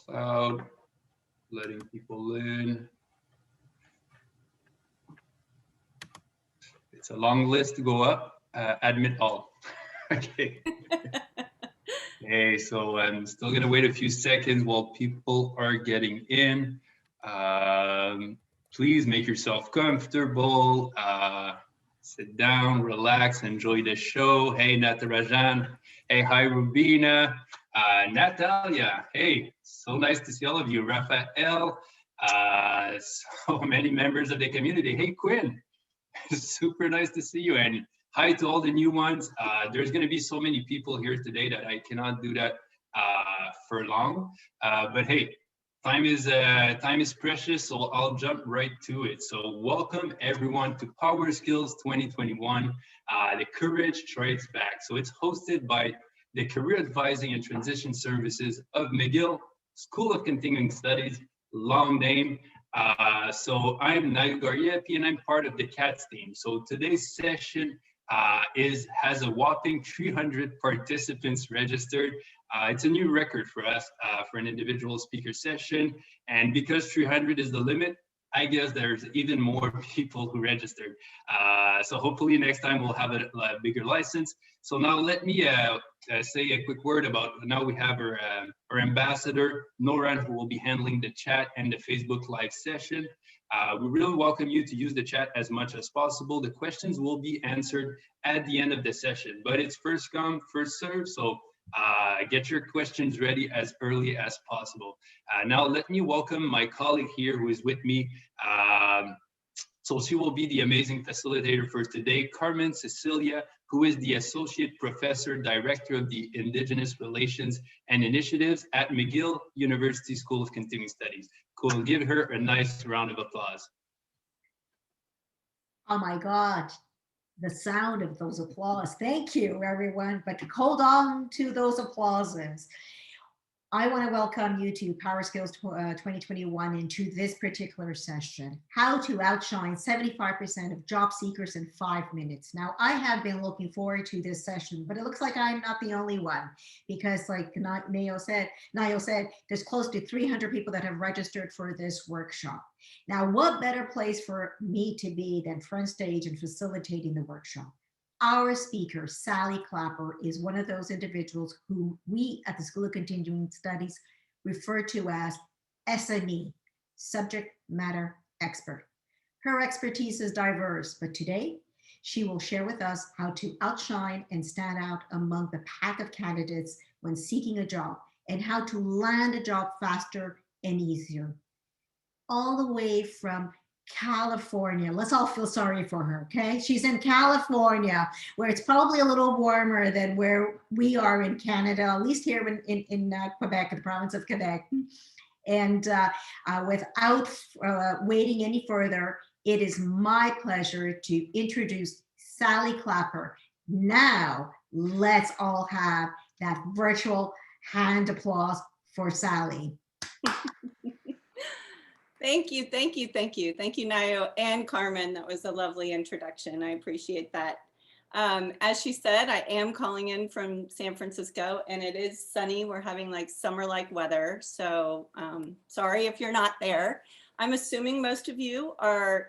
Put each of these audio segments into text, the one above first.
cloud, letting people in. It's a long list to go up. Admit all. Okay. Okay, so I'm still gonna wait a few seconds while people are getting in. Please make yourself comfortable. Sit down, relax, enjoy the show. Hey, Natarajan. Hey, hi, Rubina. Natalia. Hey, so nice to see all of you. Rafael. So many members of the community. Hey, Quinn. Super nice to see you. And hi to all the new ones. There's going to be so many people here today that I cannot do that for long. But hey, time is precious, so I'll jump right to it. So welcome everyone to PowerSkills 2021. The Courage Strikes Back. So it's hosted by the Career Advising and Transition Services of McGill School of Continuing Studies. Long name. So I'm Nayo Gariepi and I'm part of the CATS team. So today's session has a whopping 300 participants registered. It's a new record for us for an individual speaker session. And because 300 is the limit, I guess there's even more people who registered. So hopefully next time we'll have a bigger license. So now let me say a quick word about, now we have our ambassador, Noran, who will be handling the chat and the Facebook live session. We really welcome you to use the chat as much as possible. The questions will be answered at the end of the session, but it's first come, first serve. So get your questions ready as early as possible. Now let me welcome my colleague here who is with me. So she will be the amazing facilitator for today, Carmen Cecilia, who is the Associate Professor, Director of the Indigenous Relations and Initiatives at McGill University School of Continuing Studies. Cool, give her a nice round of applause. Oh my God, the sound of those applause. Thank you, everyone. But to hold on to those applauses, I want to welcome you to PowerSkills 2021 and to this particular session, how to outshine 75% of job seekers in 5 minutes. Now, I have been looking forward to this session, but it looks like I'm not the only one because like Nayo said, there's close to 300 people that have registered for this workshop. Now, what better place for me to be than front stage and facilitating the workshop? Our speaker, Sally Clapper, is one of those individuals who we at the School of Continuing Studies refer to as SME, subject matter expert. Her expertise is diverse, but today she will share with us how to outshine and stand out among the pack of candidates when seeking a job and how to land a job faster and easier. All the way from California. Let's all feel sorry for her, okay? She's in California, where it's probably a little warmer than where we are in Canada, at least here in Quebec, the province of Quebec. And without waiting any further, it is my pleasure to introduce Sally Clapper. Now, let's all have that virtual hand applause for Sally. Thank you, Nayo and Carmen. That was a lovely introduction. I appreciate that. As she said, I am calling in from San Francisco and it is sunny. We're having like summer-like weather. So sorry if you're not there. I'm assuming most of you are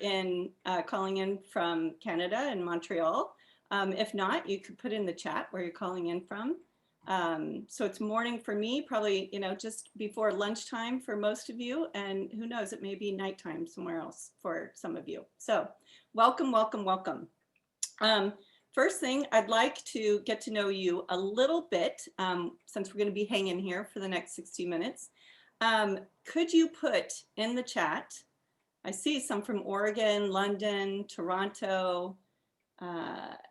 calling in from Canada and Montreal. If not, you could put in the chat where you're calling in from. So it's morning for me, probably, just before lunchtime for most of you, and who knows, it may be nighttime somewhere else for some of you. So welcome. First thing, I'd like to get to know you a little bit, since we're going to be hanging here for the next 60 minutes. Could you put in the chat, I see some from Oregon, London, Toronto,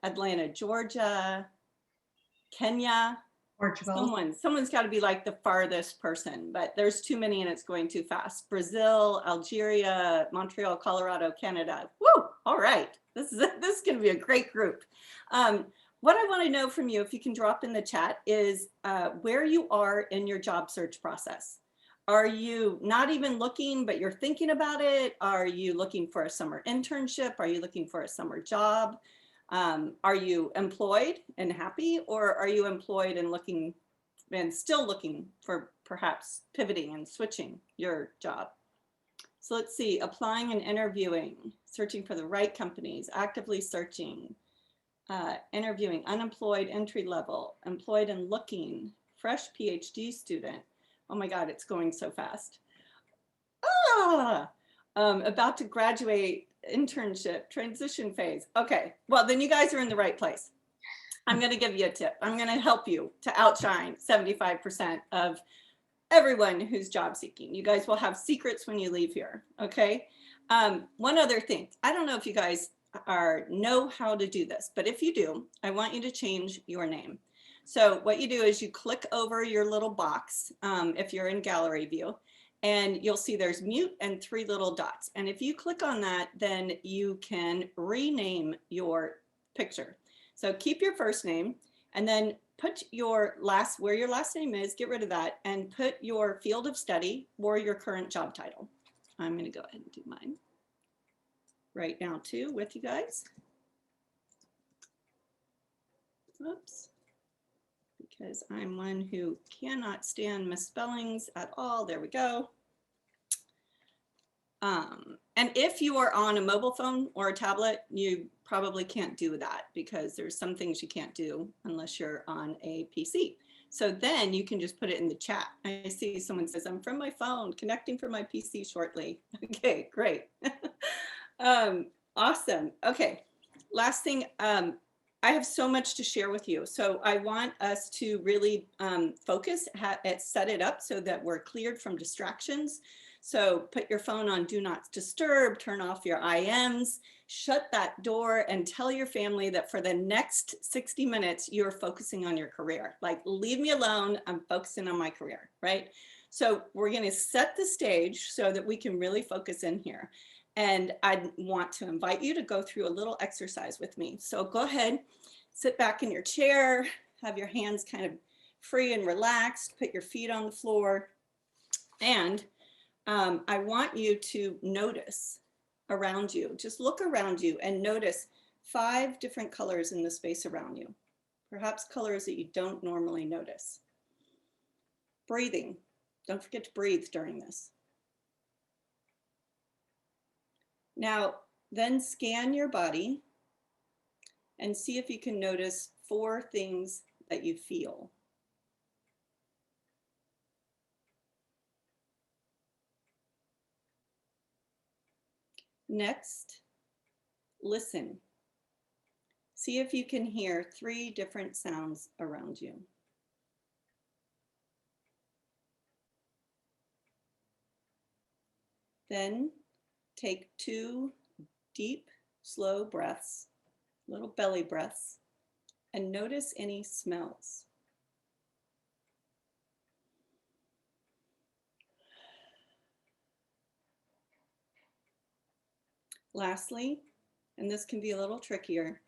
Atlanta, Georgia, Kenya, Portugal. Someone's got to be like the farthest person, but there's too many and it's going too fast. Brazil, Algeria, Montreal, Colorado, Canada. Woo! All right. This is going to be a great group. What I want to know from you, if you can drop in the chat, is where you are in your job search process. Are you not even looking, but you're thinking about it? Are you looking for a summer internship? Are you looking for a summer job? Are you employed and happy, or are you employed and looking and still looking for perhaps pivoting and switching your job. So let's see, applying and interviewing, searching for the right companies, actively searching, interviewing, unemployed, entry level, employed and looking, fresh PhD student. Oh my God, it's going so fast. About to graduate, internship, transition phase. Okay, well then you guys are in the right place. I'm going to give you a tip. I'm going to help you to outshine 75% of everyone who's job seeking. You guys will have secrets when you leave here. Okay. One other thing. I don't know if you guys know how to do this, but if you do, I want you to change your name. So what you do is you click over your little box if you're in gallery view, and you'll see there's mute and 3 little dots. And if you click on that, then you can rename your picture. So keep your first name and then put your where your last name is, get rid of that, and put your field of study or your current job title. I'm going to go ahead and do mine right now too with you guys. Oops. Because I'm one who cannot stand misspellings at all. There we go. And if you are on a mobile phone or a tablet, you probably can't do that because there's some things you can't do unless you're on a PC. So then you can just put it in the chat. I see someone says, I'm from my phone, connecting from my PC shortly. Okay, great. Awesome. Okay, last thing. I have so much to share with you. So I want us to really focus, set it up so that we're cleared from distractions. So put your phone on do not disturb, turn off your IMs, shut that door, and tell your family that for the next 60 minutes, you're focusing on your career. Like, leave me alone, I'm focusing on my career, right? So we're gonna set the stage so that we can really focus in here. And I want to invite you to go through a little exercise with me. So go ahead, sit back in your chair, have your hands kind of free and relaxed, put your feet on the floor, and I want you to notice around you. Just look around you and notice 5 different colors in the space around you. Perhaps colors that you don't normally notice. Breathing. Don't forget to breathe during this. Now, then scan your body and see if you can notice 4 things that you feel. Next, listen. See if you can hear 3 different sounds around you. Then take 2 deep, slow breaths, little belly breaths, and notice any smells. Lastly, and this can be a little trickier,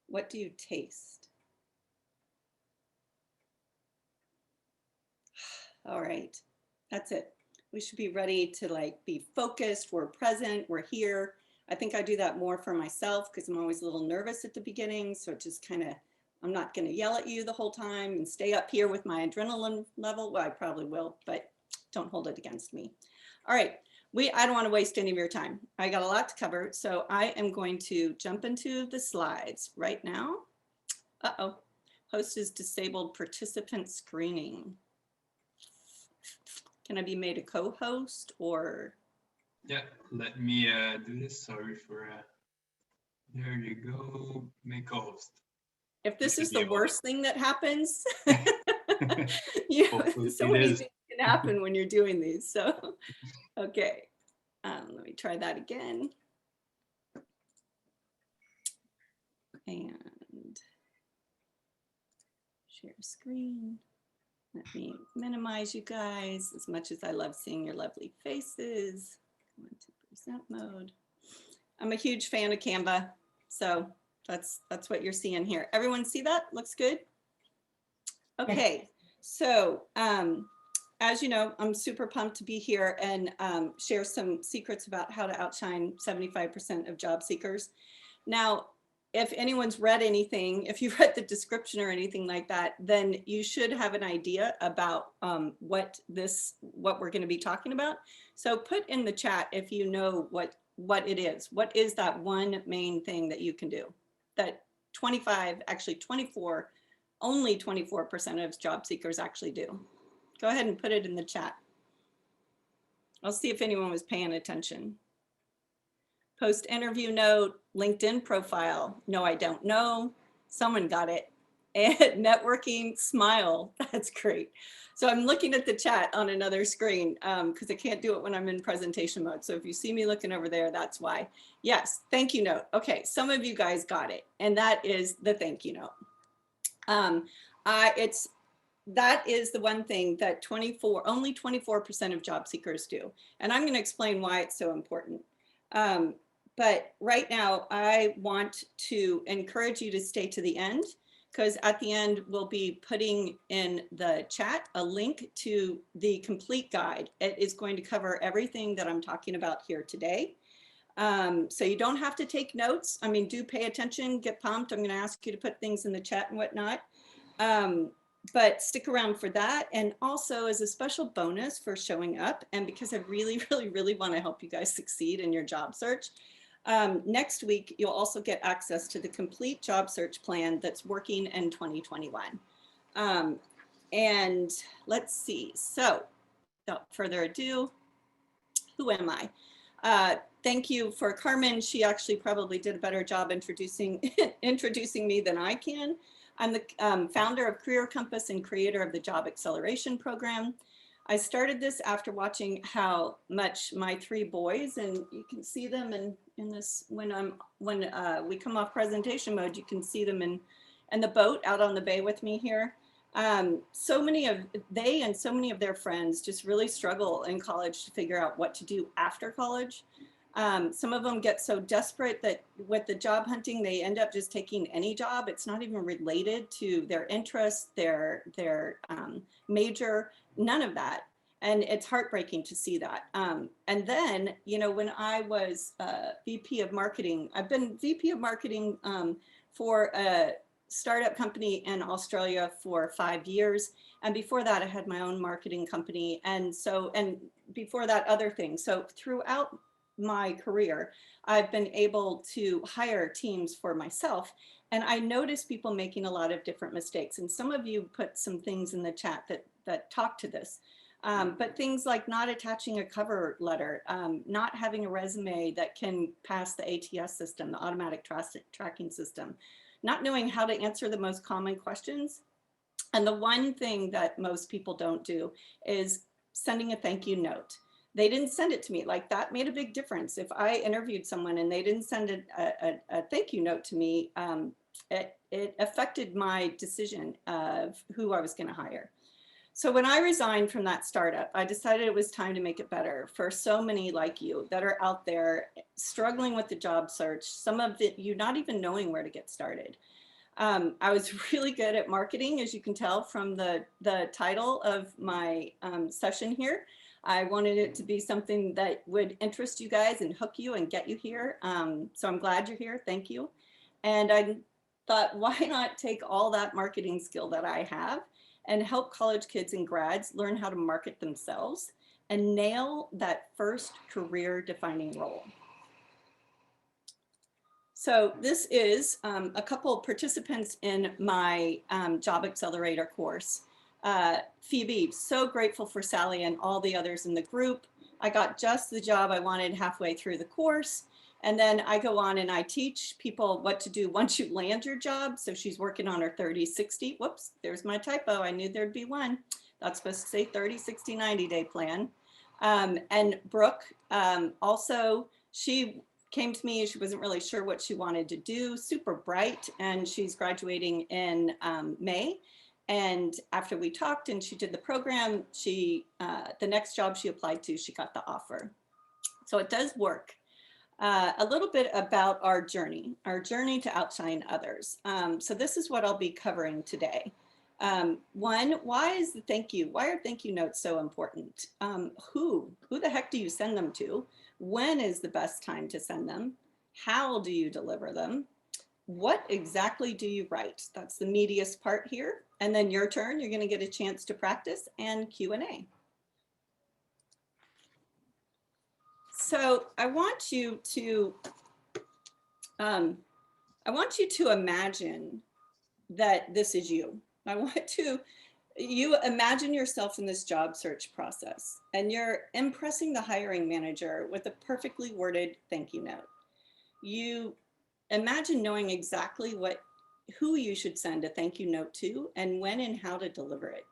what do you taste? All right, that's it. We should be ready to be focused, we're present, we're here. I think I do that more for myself because I'm always a little nervous at the beginning. So just kind of, I'm not going to yell at you the whole time and stay up here with my adrenaline level. Well, I probably will, but don't hold it against me. All right. I don't want to waste any of your time. I got a lot to cover. So I am going to jump into the slides right now. Uh-oh. Host is disabled participant screening. Can I be made a co-host or? Yeah, let me do this. Sorry for, there you go, make co-host. If this is the worst thing that happens, Hopefully so many things can happen when you're doing these. So, okay, let me try that again. And share screen. Let me minimize you guys as much as I love seeing your lovely faces. Go into present mode. I'm a huge fan of Canva, so that's what you're seeing here. Everyone see that? Looks good? Okay, so as you know, I'm super pumped to be here and share some secrets about how to outshine 75% of job seekers. Now, if anyone's read anything, if you read the description or anything like that, then you should have an idea about what we're going to be talking about. So put in the chat if you know what it is. What is that one main thing that you can do that 24, only 24% of job seekers actually do? Go ahead and put it in the chat. I'll see if anyone was paying attention. Post interview note, LinkedIn profile. No, I don't know. Someone got it. And networking, smile. That's great. So I'm looking at the chat on another screen because I can't do it when I'm in presentation mode. So if you see me looking over there, that's why. Yes, thank you note. Okay, some of you guys got it. And that is the thank you note. That is the one thing that only 24% of job seekers do. And I'm going to explain why it's so important. But right now, I want to encourage you to stay to the end, because at the end, we'll be putting in the chat a link to the complete guide. It is going to cover everything that I'm talking about here today. So you don't have to take notes. I mean, do pay attention, get pumped. I'm going to ask you to put things in the chat and whatnot. But stick around for that. And also as a special bonus for showing up, and because I really, really, really want to help you guys succeed in your job search, next week, you'll also get access to the complete job search plan that's working in 2021. And let's see. So without further ado, who am I? Thank you for Carmen. She actually probably did a better job introducing me than I can. I'm the founder of Career Compass and creator of the Job Acceleration Program. I started this after watching how much my 3 boys, and you can see them in this when we come off presentation mode, you can see them in the boat out on the bay with me here. So many of their friends just really struggle in college to figure out what to do after college. Some of them get so desperate that with the job hunting, they end up just taking any job. It's not even related to their interests, their major, none of that. And it's heartbreaking to see that. And then, you know, when I was VP of marketing, I've been VP of marketing for a startup company in Australia for 5 years. And before that, I had my own marketing company. And before that, other things. So throughout my career, I've been able to hire teams for myself. And I noticed people making a lot of different mistakes. And some of you put some things in the chat that talk to this. But things like not attaching a cover letter, not having a resume that can pass the ATS system, the automatic tracking system, not knowing how to answer the most common questions. And the one thing that most people don't do is sending a thank you note. They didn't send it to me. Like, that made a big difference. If I interviewed someone and they didn't send a thank you note to me, it affected my decision of who I was going to hire. So when I resigned from that startup, I decided it was time to make it better for so many like you that are out there struggling with the job search, some of you not even knowing where to get started. I was really good at marketing, as you can tell from the title of my session here. I wanted it to be something that would interest you guys and hook you and get you here. So I'm glad you're here. Thank you. And I thought, why not take all that marketing skill that I have and help college kids and grads learn how to market themselves and nail that first career defining role. So this is a couple of participants in my Job Accelerator course. Phoebe, so grateful for Sally and all the others in the group. I got just the job I wanted halfway through the course. And then I go on and I teach people what to do once you land your job. So she's working on her 30, 60. Whoops, there's my typo. I knew there'd be one. That's supposed to say 30, 60, 90-day plan. And Brooke, also, she came to me. She wasn't really sure what she wanted to do. Super bright. And she's graduating in May. And after we talked and she did the program, the next job she applied to, she got the offer. So it does work. A little bit about our journey to outshine others. So this is what I'll be covering today. One, why is the thank you? Why are thank you notes so important? Who the heck do you send them to? When is the best time to send them? How do you deliver them? what exactly do you write? That's the meatiest part here. And then your turn, you're going to get a chance to practice and Q&A. So I want you to imagine that this is you. I want you imagine yourself in this job search process, and you're impressing the hiring manager with a perfectly worded thank you note. You imagine knowing exactly who you should send a thank you note to and when and how to deliver it.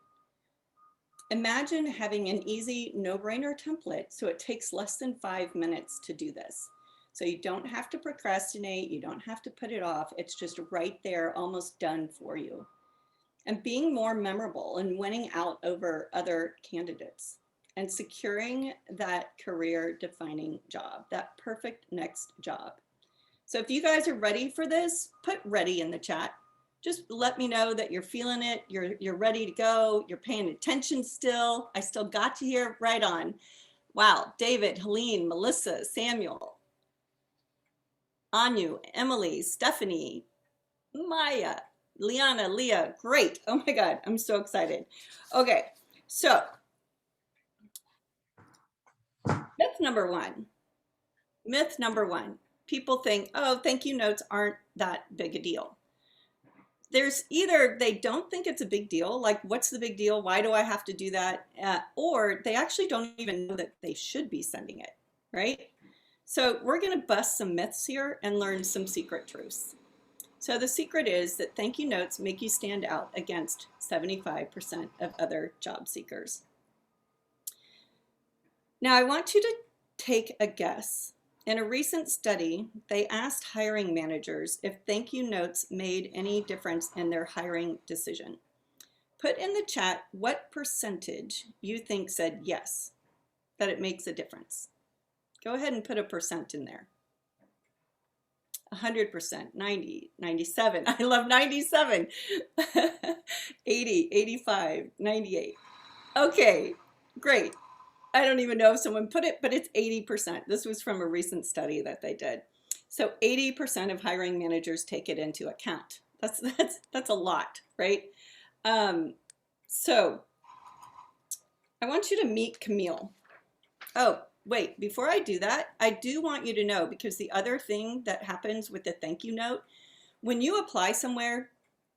Imagine having an easy no-brainer template so it takes less than 5 minutes to do this. So you don't have to procrastinate, you don't have to put it off, it's just right there, almost done for you. And being more memorable and winning out over other candidates and securing that career-defining job, that perfect next job. So if you guys are ready for this, put ready in the chat. Just let me know that you're feeling it, you're ready to go, you're paying attention still. I still got you here, right on. Wow, David, Helene, Melissa, Samuel, Anu, Emily, Stephanie, Maya, Liana, Leah, great. Oh my God, I'm so excited. Okay, so myth number one. Myth number one, people think, oh, thank you notes aren't that big a deal. There's either they don't think it's a big deal, like what's the big deal? Why do I have to do that? Or they actually don't even know that they should be sending it, right? So we're gonna bust some myths here and learn some secret truths. So the secret is that thank you notes make you stand out against 75% of other job seekers. Now I want you to take a guess. In a recent study, they asked hiring managers if thank you notes made any difference in their hiring decision. Put in the chat what percentage you think said yes, that it makes a difference. Go ahead and put a percent in there. 100%, 90, 97. I love 97. 80, 85, 98. Okay, great. I don't even know if someone put it, but it's 80%. This was from a recent study that they did. So 80% of hiring managers take it into account. That's a lot, right? So I want you to meet Camille. Oh, wait, before I do that, I do want you to know, because the other thing that happens with the thank you note, when you apply somewhere,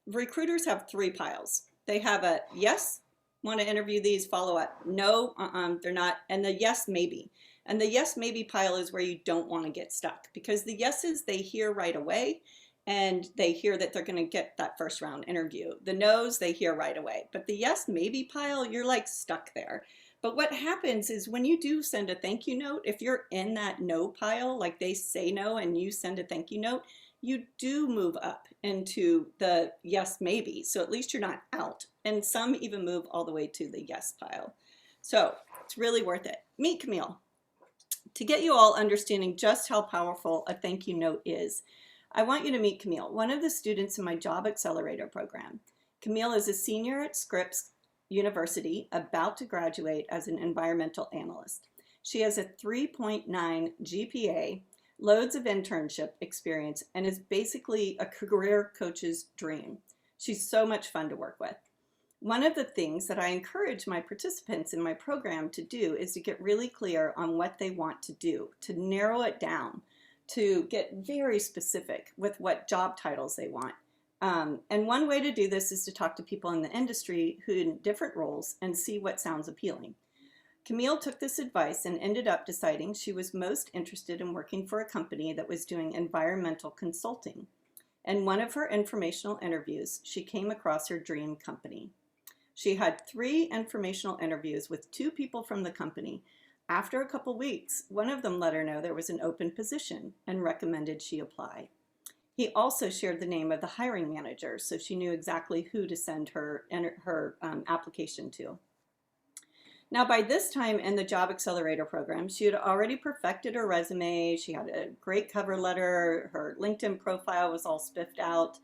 recruiters have 3 piles. They have a yes, want to interview these, follow up. No, they're not. And the yes, maybe. And the yes, maybe pile is where you don't want to get stuck, because the yeses, they hear right away and they hear that they're going to get that first round interview. The no's, they hear right away. But the yes, maybe pile, you're like stuck there. But what happens is when you do send a thank you note, if you're in that no pile, like they say no and you send a thank you note, you do move up into the yes, maybe. So at least you're not out. And some even move all the way to the yes pile. So it's really worth it. Meet Camille. To get you all understanding just how powerful a thank you note is, I want you to meet Camille, one of the students in my Job Accelerator program. Camille is a senior at Scripps University, about to graduate as an environmental analyst. She has a 3.9 GPA, loads of internship experience, and is basically a career coach's dream. She's so much fun to work with. One of the things that I encourage my participants in my program to do is to get really clear on what they want to do, to narrow it down, to get very specific with what job titles they want. And one way to do this is to talk to people in the industry who in different roles and see what sounds appealing. Camille took this advice and ended up deciding she was most interested in working for a company that was doing environmental consulting. In one of her informational interviews, she came across her dream company. She had 3 informational interviews with 2 people from the company. After a couple weeks, one of them let her know there was an open position and recommended she apply. He also shared the name of the hiring manager, so she knew exactly who to send her application to. Now, by this time in the Job Accelerator program, she had already perfected her resume. She had a great cover letter. Her LinkedIn profile was all spiffed out.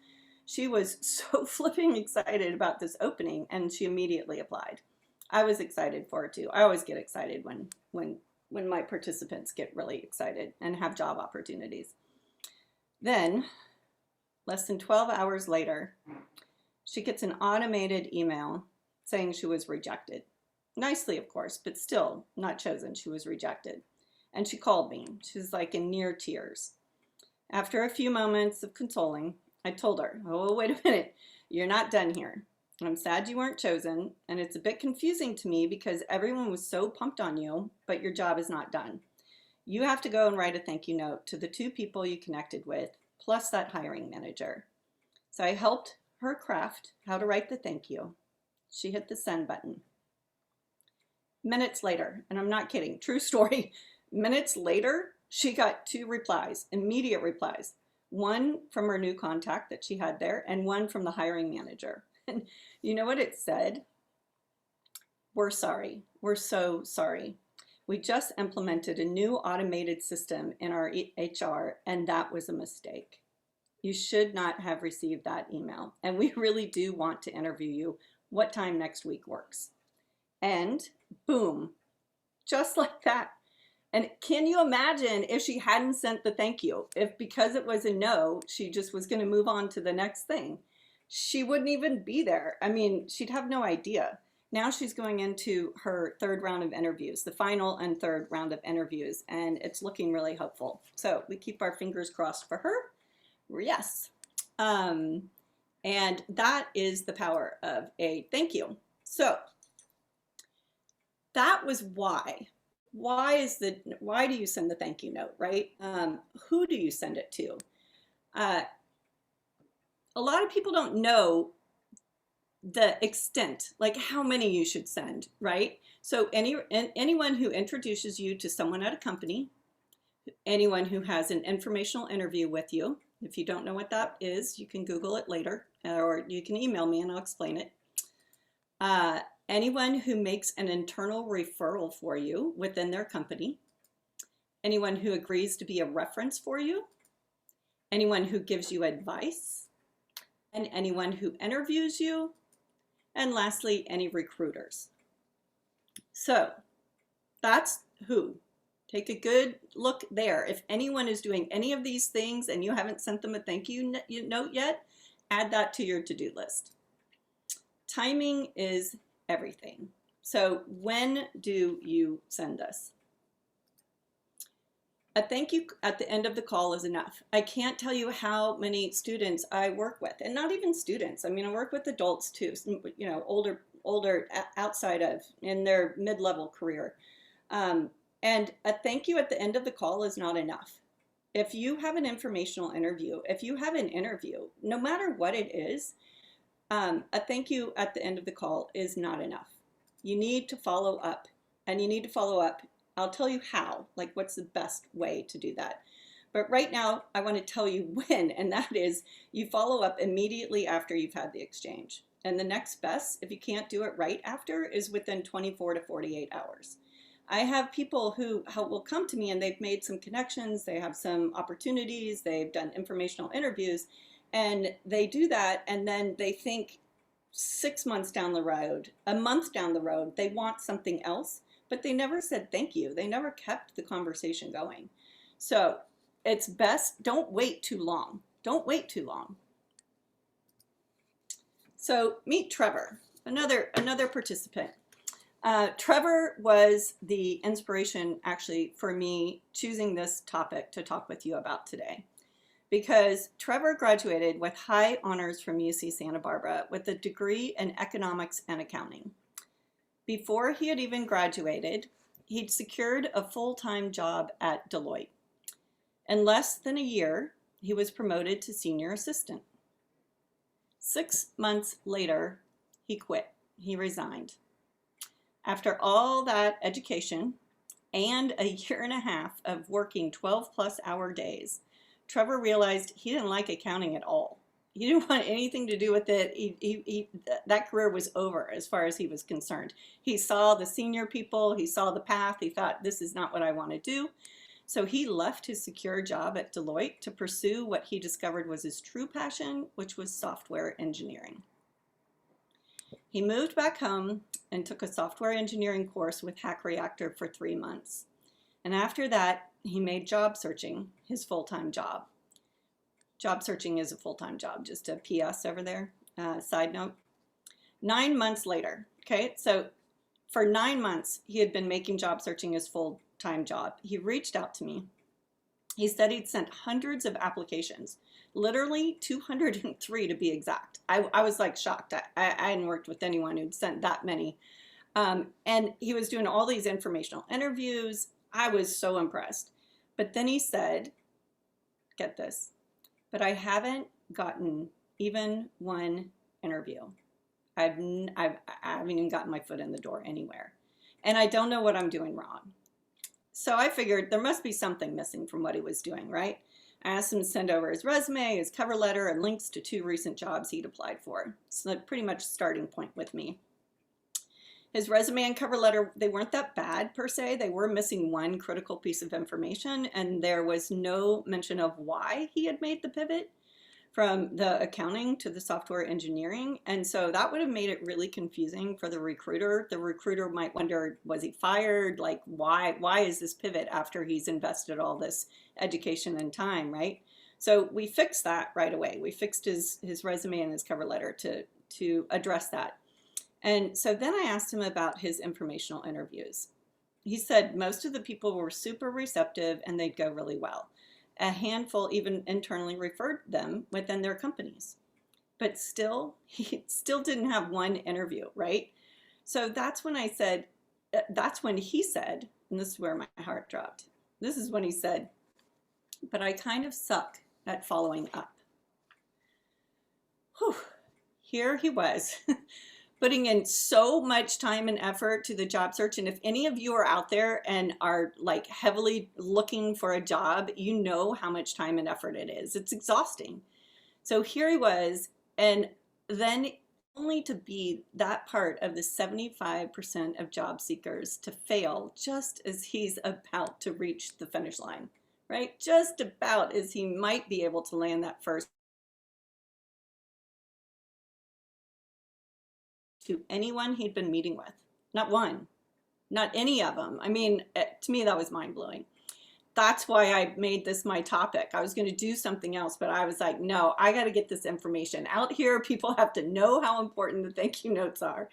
She was so flipping excited about this opening, and she immediately applied. I was excited for her too. I always get excited when my participants get really excited and have job opportunities. Then less than 12 hours later, she gets an automated email saying she was rejected. Nicely, of course, but still not chosen. She was rejected. And she called me. She was like in near tears. After a few moments of consoling, I told her, oh, wait a minute, you're not done here. I'm sad you weren't chosen, and it's a bit confusing to me because everyone was so pumped on you, but your job is not done. You have to go and write a thank you note to the 2 people you connected with, plus that hiring manager. So I helped her craft how to write the thank you. She hit the send button. Minutes later, and I'm not kidding, true story, minutes later, she got 2 replies, immediate replies. One from her new contact that she had there, and one from the hiring manager. And you know what it said? We're sorry. We're so sorry. We just implemented a new automated system in our HR, and that was a mistake. You should not have received that email. And we really do want to interview you. What time next week works? And boom, just like that. And can you imagine if she hadn't sent the thank you? If because it was a no, she just was going to move on to the next thing. She wouldn't even be there. I mean, she'd have no idea. Now she's going into her 3rd round of interviews, the final and 3rd round of interviews, and it's looking really hopeful. So we keep our fingers crossed for her. Yes. And that is the power of a thank you. So that was why. Why do you send the thank you note, right? Who do you send it to? A lot of people don't know the extent, like how many you should send, right? So anyone who introduces you to someone at a company, anyone who has an informational interview with you, if you don't know what that is, you can Google it later, or you can email me and I'll explain it. Anyone who makes an internal referral for you within their company, anyone who agrees to be a reference for you, anyone who gives you advice, and anyone who interviews you, and lastly, any recruiters. So that's who. Take a good look there. If anyone is doing any of these things and you haven't sent them a thank you note yet, add that to your to-do list. Timing is everything. So when do you send this? A thank you at the end of the call is enough. I can't tell you how many students I work with, and not even students. I mean, I work with adults too, you know, older outside of in their mid-level career. And a thank you at the end of the call is not enough. If you have an informational interview, if you have an interview, no matter what it is, a thank you at the end of the call is not enough. You need to follow up, and you need to follow up. I'll tell you how, like what's the best way to do that. But right now, I want to tell you when, and that is you follow up immediately after you've had the exchange. And the next best, if you can't do it right after, is within 24 to 48 hours. I have people who will come to me and they've made some connections, they have some opportunities, they've done informational interviews, and they do that, and then they think 6 months down the road, a month down the road, they want something else, but they never said thank you. They never kept the conversation going. So it's best, don't wait too long. Don't wait too long. So meet Trevor, another participant. Trevor was the inspiration actually for me choosing this topic to talk with you about today, because Trevor graduated with high honors from UC Santa Barbara with a degree in economics and accounting. Before he had even graduated, he'd secured a full-time job at Deloitte. In less than a year, he was promoted to senior assistant. 6 months later, he quit. He resigned. After all that education and a year and a half of working 12+ hour days, Trevor realized he didn't like accounting at all. He didn't want anything to do with it. That career was over as far as he was concerned. He saw the senior people, he saw the path, he thought, this is not what I want to do. So he left his secure job at Deloitte to pursue what he discovered was his true passion, which was software engineering. He moved back home and took a software engineering course with Hack Reactor for 3 months. And after that, he made job searching his full-time job. Job searching is a full-time job, just a PS over there, side note. 9 months later, okay, so for 9 months, he had been making job searching his full-time job. He reached out to me. He said he'd sent hundreds of applications, literally 203 to be exact. I was like shocked. I hadn't worked with anyone who'd sent that many. And he was doing all these informational interviews. I was so impressed. But then he said, get this, but I haven't gotten even one interview. I haven't even gotten my foot in the door anywhere. And I don't know what I'm doing wrong. So I figured there must be something missing from what he was doing, right? I asked him to send over his resume, his cover letter, and links to 2 recent jobs he'd applied for. So that's pretty much starting point with me. His resume and cover letter, they weren't that bad per se. They were missing one critical piece of information, and there was no mention of why he had made the pivot from the accounting to the software engineering. And so that would have made it really confusing for the recruiter. The recruiter might wonder, was he fired? Like, why is this pivot after he's invested all this education and time, right? So we fixed that right away. We fixed his resume and his cover letter to address that. And so then I asked him about his informational interviews. He said most of the people were super receptive and they'd go really well. A handful even internally referred them within their companies. But still, he still didn't have one interview, right? So that's when I said, that's when he said, and this is where my heart dropped. This is when he said, but I kind of suck at following up. Whew. Here he was. Putting in so much time and effort to the job search. And if any of you are out there and are like heavily looking for a job, you know how much time and effort it is. It's exhausting. So here he was, and then only to be that part of the 75% of job seekers to fail just as he's about to reach the finish line, right? Just about as he might be able to land that first to anyone he'd been meeting with. Not one, not any of them. I mean, to me, that was mind-blowing. That's why I made this my topic. I was going to do something else, but I was like, no, I got to get this information out here. People have to know how important the thank you notes are.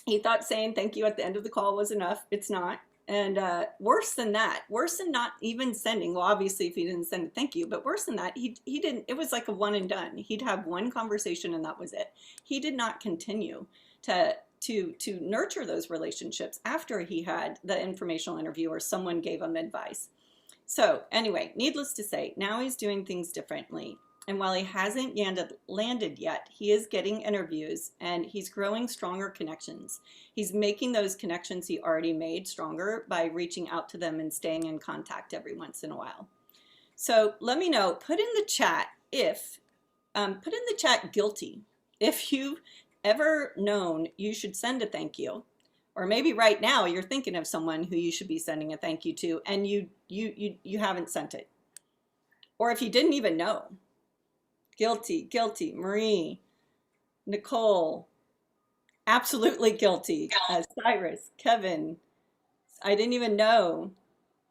He thought saying thank you at the end of the call was enough. It's not. And worse than that, worse than not even sending, well, obviously if he didn't send a thank you, but worse than that, he didn't, it was like a one and done. He'd have one conversation and that was it. He did not continue to nurture those relationships after he had the informational interview or someone gave him advice. So anyway, needless to say, now he's doing things differently. And while he hasn't landed yet, he is getting interviews and he's growing stronger connections. He's making those connections he already made stronger by reaching out to them and staying in contact every once in a while. So let me know, put in the chat guilty if you've ever known you should send a thank you, or maybe right now you're thinking of someone who you should be sending a thank you to and you haven't sent it. Or if you didn't even know. Guilty, guilty. Marie, Nicole, absolutely guilty. Cyrus, Kevin, I didn't even know.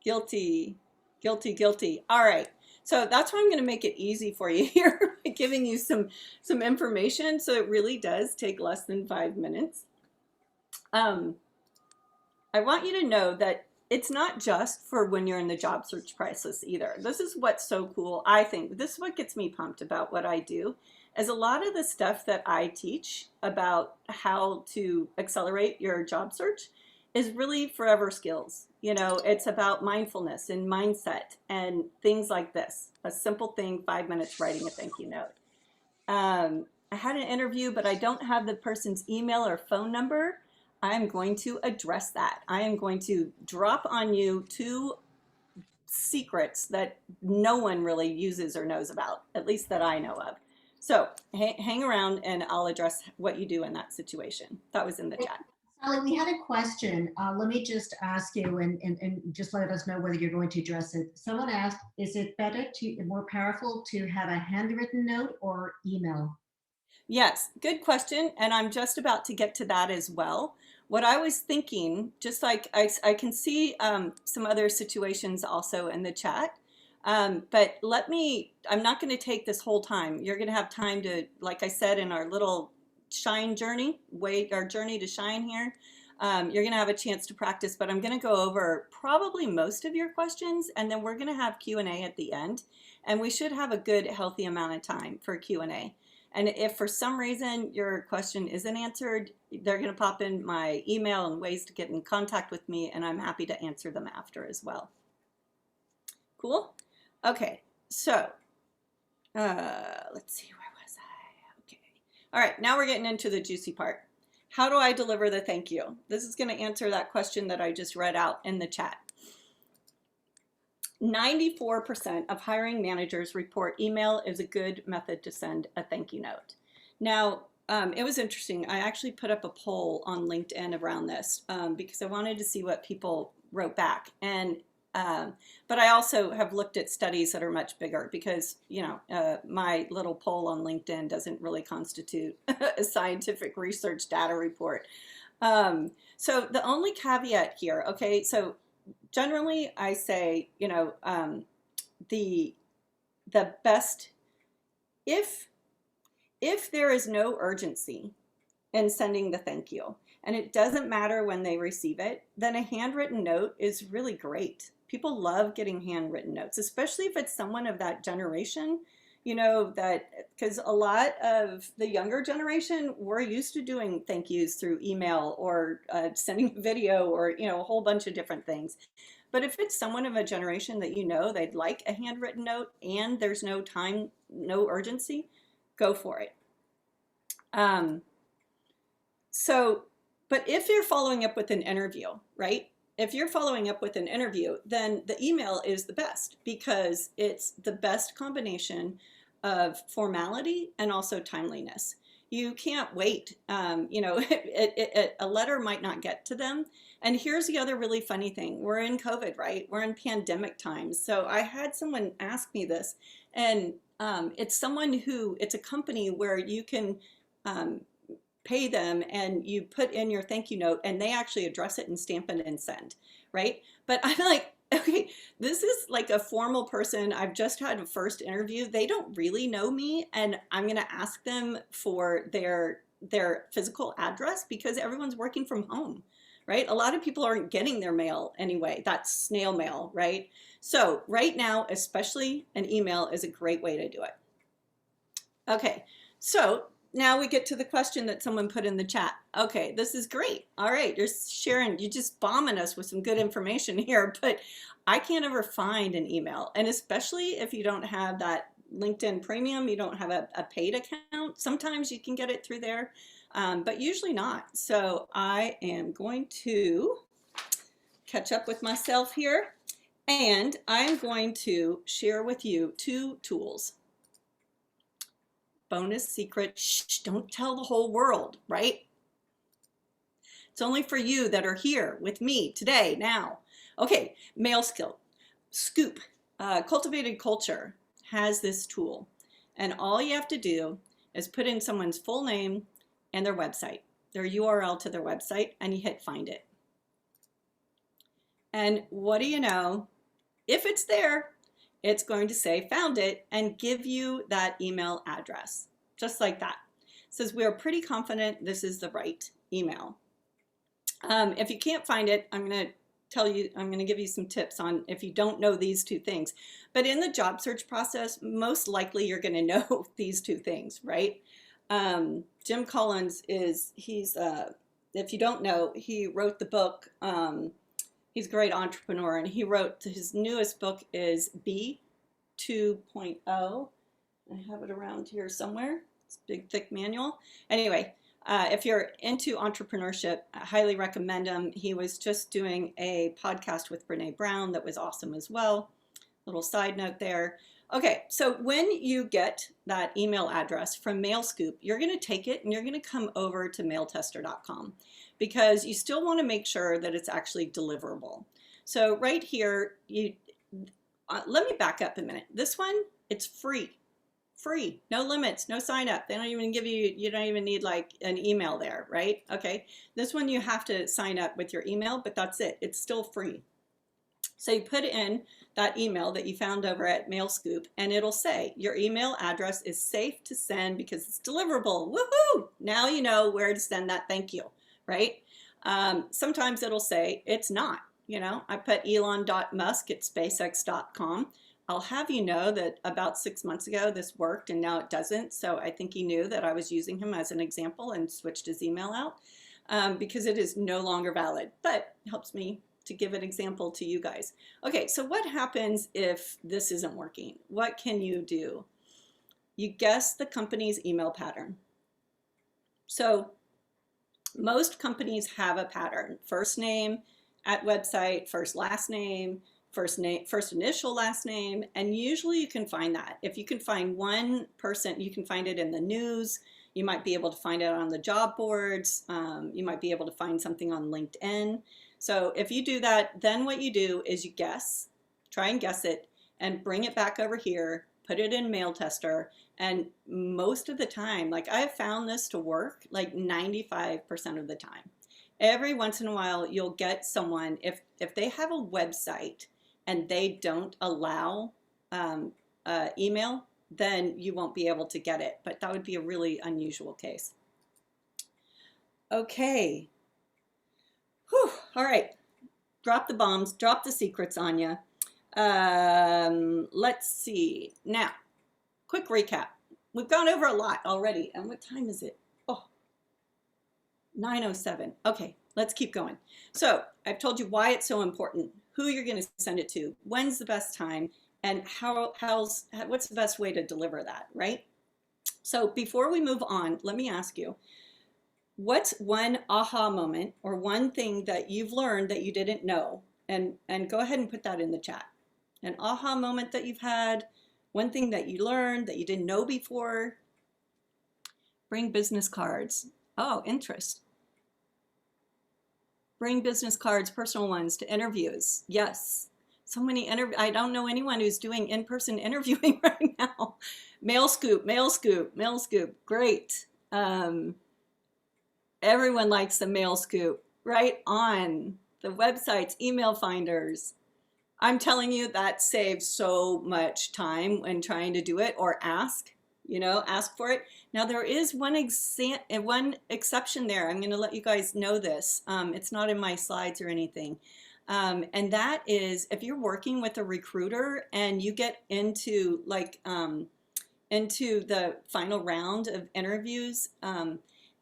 Guilty, guilty, guilty. All right. So that's why I'm going to make it easy for you here by giving you some information. So it really does take less than 5 minutes. I want you to know that it's not just for when you're in the job search process either. This is what's so cool. I think this is what gets me pumped about what I do, is a lot of the stuff that I teach about how to accelerate your job search is really forever skills. You know, it's about mindfulness and mindset and things like this. A simple thing, 5 minutes writing a thank you note. I had an interview, but I don't have the person's email or phone number. I'm going to address that. I am going to drop on you 2 secrets that no one really uses or knows about, at least that I know of. So hang around and I'll address what you do in that situation. That was in the chat. Sally, we had a question. Let me just ask you and just let us know whether you're going to address it. Someone asked, is it more powerful to have a handwritten note or email? Yes, good question. And I'm just about to get to that as well. What I was thinking, just like I can see some other situations also in the chat. But I'm not going to take this whole time. You're going to have time to, like I said, in our little shine journey, our journey to shine here, you're going to have a chance to practice, but I'm going to go over probably most of your questions, and then we're going to have Q&A at the end, and we should have a good, healthy amount of time for Q&A. And if for some reason your question isn't answered, they're going to pop in my email and ways to get in contact with me, and I'm happy to answer them after as well. Cool? Okay, so let's see, where was I? Okay. All right, now we're getting into the juicy part. How do I deliver the thank you? This is going to answer that question that I just read out in the chat. 94% of hiring managers report email is a good method to send a thank you note. Now, it was interesting. I actually put up a poll on LinkedIn around this because I wanted to see what people wrote back. And but I also have looked at studies that are much bigger because, you know, my little poll on LinkedIn doesn't really constitute a scientific research data report. So the only caveat here, okay, so generally I say, you know, the best, if there is no urgency in sending the thank you, and it doesn't matter when they receive it, then a handwritten note is really great. People love getting handwritten notes, especially if it's someone of that generation, you know, that because a lot of the younger generation, we're used to doing thank yous through email or sending video or, you know, a whole bunch of different things. But if it's someone of a generation that, you know, they'd like a handwritten note and there's no time, no urgency, go for it. But if you're following up with an interview, right? If you're following up with an interview, then the email is the best because it's the best combination of formality and also timeliness. You can't wait. You know, a letter might not get to them. And here's the other really funny thing. We're in COVID, right? We're in pandemic times. So I had someone ask me this, and it's a company where you can pay them and you put in your thank you note and they actually address it and stamp it and send, right? But I'm like, okay, this is like a formal person. I've just had a first interview. They don't really know me, and I'm going to ask them for their physical address because everyone's working from home, right? A lot of people aren't getting their mail anyway. That's snail mail, right? So right now, especially an email is a great way to do it. Okay, so now we get to the question that someone put in the chat. Okay, this is great. All right, you're sharing, you're just bombing us with some good information here, but I can't ever find an email. And especially if you don't have that LinkedIn Premium, you don't have a paid account. Sometimes you can get it through there, but usually not. So I am going to catch up with myself here, and I'm going to share with you 2 tools. Bonus secret, shh, don't tell the whole world, right? It's only for you that are here with me today, now. Okay, MailSkill, Scoop, Cultivated Culture has this tool. And all you have to do is put in someone's full name and their website, their URL to their website, and you hit find it. And what do you know? If it's there, it's going to say found it and give you that email address, just like that. It says we are pretty confident this is the right email. If you can't find it, I'm going to give you some tips on if you don't know these 2 things. But in the job search process, most likely you're going to know these 2 things, right? Jim Collins if you don't know, he wrote the book. He's a great entrepreneur, and he wrote his newest book is B 2.0. I have it around here somewhere. It's a big, thick manual. Anyway, if you're into entrepreneurship, I highly recommend him. He was just doing a podcast with Brene Brown that was awesome as well. Little side note there. Okay, so when you get that email address from MailScoop, you're going to take it and you're going to come over to mailtester.com because you still want to make sure that it's actually deliverable. So right here, let me back up a minute. This one, it's free, no limits, no sign up. They don't even give you don't even need like an email there, right? Okay, this one you have to sign up with your email, but that's it. It's still free. So you put in that email that you found over at MailScoop, and it'll say your email address is safe to send because it's deliverable. Woohoo! Now you know where to send that thank you, right? Sometimes it'll say it's not. You know, I put elon.musk at spacex.com. I'll have you know that about 6 months ago this worked and now it doesn't. So I think he knew that I was using him as an example and switched his email out because it is no longer valid, but it helps me to give an example to you guys. Okay, so what happens if this isn't working? What can you do? You guess the company's email pattern. So most companies have a pattern: first name at website, first last name, first initial last name, and usually you can find that. If you can find one person, you can find it in the news. You might be able to find it on the job boards. You might be able to find something on LinkedIn. So if you do that, then what you do is you guess, try and guess it, and bring it back over here, put it in Mail Tester, and most of the time, like I have found this to work like 95% of the time. Every once in a while, you'll get someone, if they have a website and they don't allow email, then you won't be able to get it, but that would be a really unusual case. Okay. Whew. All right, drop the bombs, drop the secrets on you. Let's see. Now, quick recap. We've gone over a lot already. And what time is it? Oh, 9:07. Okay, let's keep going. So I've told you why it's so important, who you're going to send it to, when's the best time, and what's the best way to deliver that, right? So before we move on, let me ask you, what's one aha moment or one thing that you've learned that you didn't know? And go ahead and put that in the chat. An aha moment that you've had, one thing that you learned that you didn't know before. Bring business cards. Oh, interest. Bring business cards, personal ones, to interviews. Yes. So many I don't know anyone who's doing in-person interviewing right now. Mail Scoop, Mail Scoop, Mail Scoop. Great. Everyone likes the Mail Scoop, right on the websites, email finders. I'm telling you, that saves so much time when trying to do it, or ask for it. Now there is one exception there. I'm going to let you guys know this. It's not in my slides or anything. And that is if you're working with a recruiter and you get into into the final round of interviews,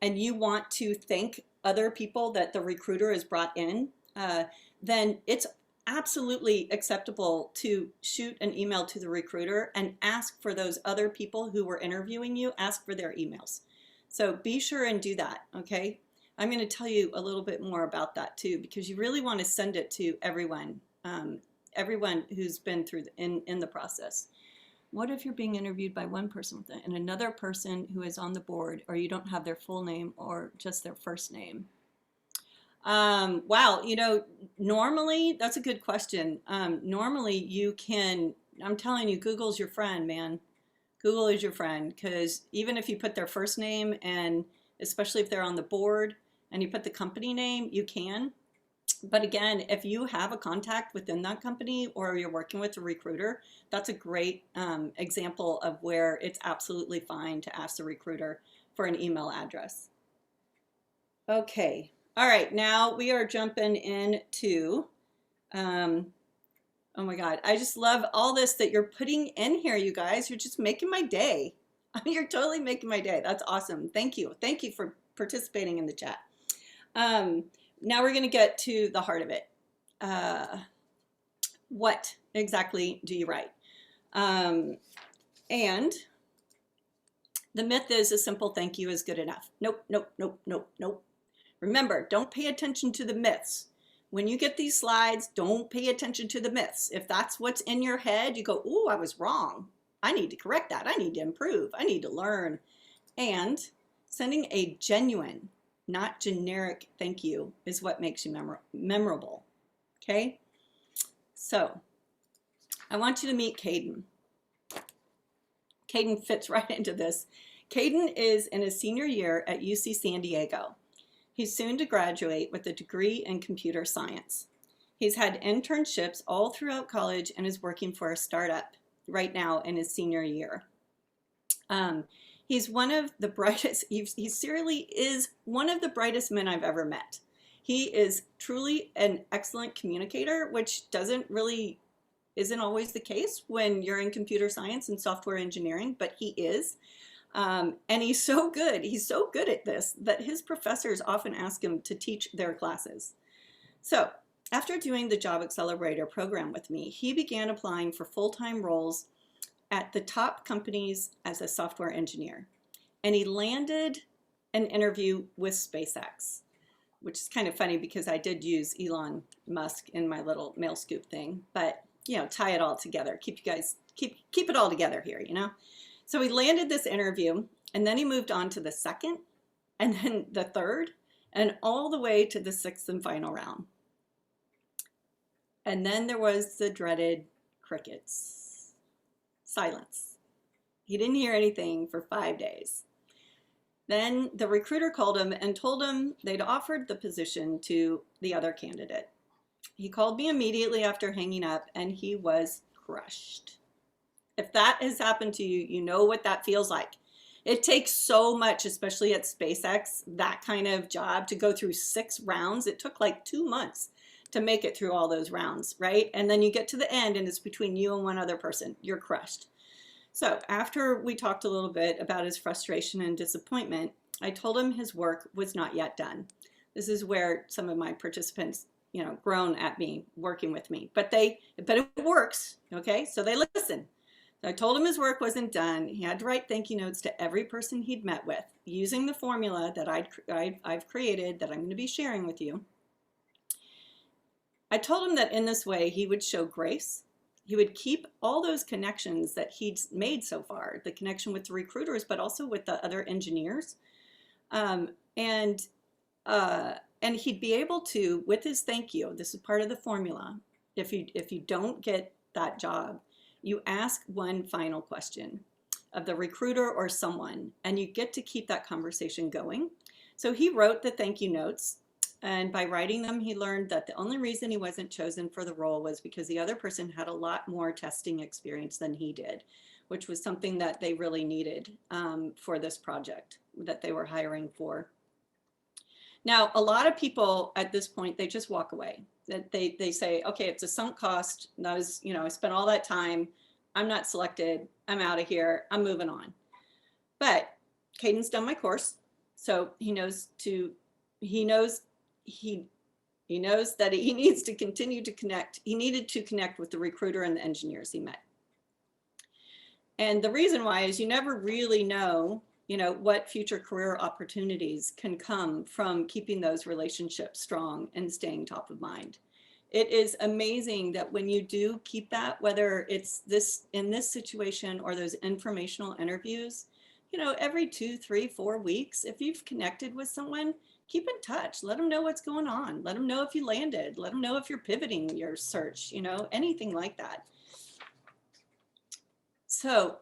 and you want to thank other people that the recruiter has brought in, then it's absolutely acceptable to shoot an email to the recruiter and ask for those other people who were interviewing you, ask for their emails. So be sure and do that, okay? I'm going to tell you a little bit more about that too, because you really want to send it to everyone, everyone who's been through in the process. What if you're being interviewed by one person and another person who is on the board, or you don't have their full name or just their first name? Wow, normally, that's a good question. Normally you can, I'm telling you, Google's your friend, man. Google is your friend, because even if you put their first name, and especially if they're on the board and you put the company name, you can. But again, if you have a contact within that company or you're working with a recruiter, that's a great example of where it's absolutely fine to ask the recruiter for an email address. Okay. All right. Now we are jumping into, oh my God, I just love all this that you're putting in here, you guys. You're just making my day. You're totally making my day. That's awesome. Thank you. Thank you for participating in the chat. Now we're going to get to the heart of it. What exactly do you write? And the myth is a simple thank you is good enough. Nope, nope, nope, nope, nope. Remember, don't pay attention to the myths. When you get these slides, don't pay attention to the myths. If that's what's in your head, you go, ooh, I was wrong. I need to correct that. I need to improve. I need to learn. And sending a genuine, not generic thank you is what makes you memorable. Okay? So I want you to meet Caden. Caden fits right into this. Caden is in his senior year at UC San Diego. He's soon to graduate with a degree in computer science. He's had internships all throughout college and is working for a startup right now in his senior year. He's one of the brightest, he seriously is one of the brightest men I've ever met. He is truly an excellent communicator, which isn't always the case when you're in computer science and software engineering, but he is. And he's so good at this that his professors often ask him to teach their classes. So after doing the Job Accelerator program with me, he began applying for full-time roles at the top companies as a software engineer. And he landed an interview with SpaceX, which is kind of funny because I did use Elon Musk in my little mail scoop thing, but tie it all together. Keep it all together here, So he landed this interview, and then he moved on to the second, and then the third, and all the way to the sixth and final round. And then there was the dreaded crickets. Silence. He didn't hear anything for 5 days. Then the recruiter called him and told him they'd offered the position to the other candidate. He called me immediately after hanging up, and he was crushed. If that has happened to you, you know what that feels like. It takes so much, especially at SpaceX, that kind of job, to go through 6 rounds. It took like 2 months to make it through all those rounds, right? And then you get to the end and it's between you and one other person. You're crushed. So after we talked a little bit about his frustration and disappointment, I told him his work was not yet done. This is where some of my participants, groan at me working with me, but it works, okay? So they listen. So I told him his work wasn't done. He had to write thank you notes to every person he'd met with using the formula that I've created that I'm going to be sharing with you. I told him that in this way, he would show grace. He would keep all those connections that he'd made so far, the connection with the recruiters, but also with the other engineers. And he'd be able to, with his thank you, this is part of the formula. If you don't get that job, you ask one final question of the recruiter or someone, and you get to keep that conversation going. So he wrote the thank you notes. And by writing them, he learned that the only reason he wasn't chosen for the role was because the other person had a lot more testing experience than he did, which was something that they really needed for this project that they were hiring for. Now, a lot of people at this point, they just walk away. That they say, okay, it's a sunk cost. I spent all that time. I'm not selected. I'm out of here. I'm moving on. But Caden's done my course, so he knows that he needs to continue to connect. He needed to connect with the recruiter and the engineers he met. And the reason why is you never really know, what future career opportunities can come from keeping those relationships strong and staying top of mind. It is amazing that when you do keep that, whether it's in this situation or those informational interviews, every 2, 3, 4 weeks, if you've connected with someone, keep in touch. Let them know what's going on. Let them know if you landed. Let them know if you're pivoting your search, anything like that. So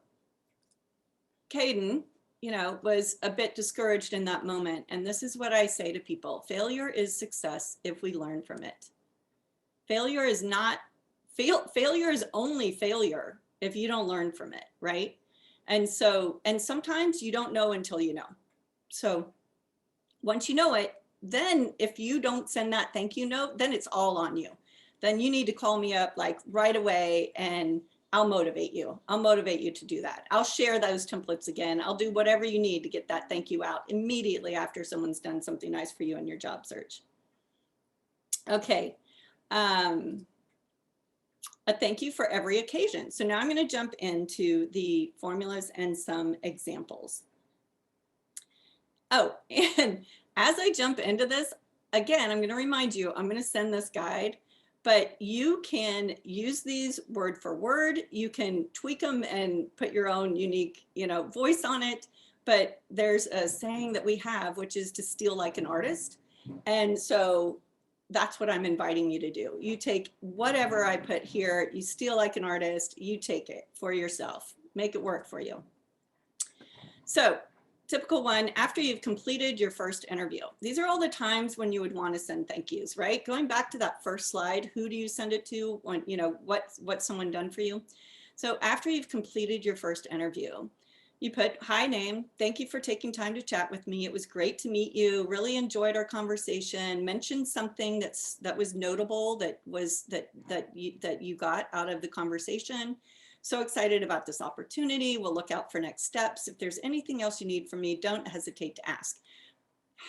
Caden, was a bit discouraged in that moment. And this is what I say to people. Failure is success if we learn from it. Failure is only failure if you don't learn from it, right? And sometimes you don't know until you know. So once you know it, then if you don't send that thank you note, then it's all on you. Then you need to call me up like right away and I'll motivate you. I'll motivate you to do that. I'll share those templates again. I'll do whatever you need to get that thank you out immediately after someone's done something nice for you in your job search. Okay. A thank you for every occasion. So now I'm going to jump into the formulas and some examples. Oh, and as I jump into this, again, I'm going to remind you, I'm going to send this guide, but you can use these word for word. You can tweak them and put your own unique, voice on it. But there's a saying that we have, which is to steal like an artist. And so that's what I'm inviting you to do. You take whatever I put here, you steal like an artist, you take it for yourself, make it work for you. So typical one, after you've completed your first interview. These are all the times when you would want to send thank yous, right? Going back to that first slide, who do you send it to? When, you know, what's someone done for you? So after you've completed your first interview, you put, hi name, thank you for taking time to chat with me. It was great to meet you. Really enjoyed our conversation. Mention something that was notable, that you got out of the conversation. So excited about this opportunity. We'll look out for next steps. If there's anything else you need from me, don't hesitate to ask.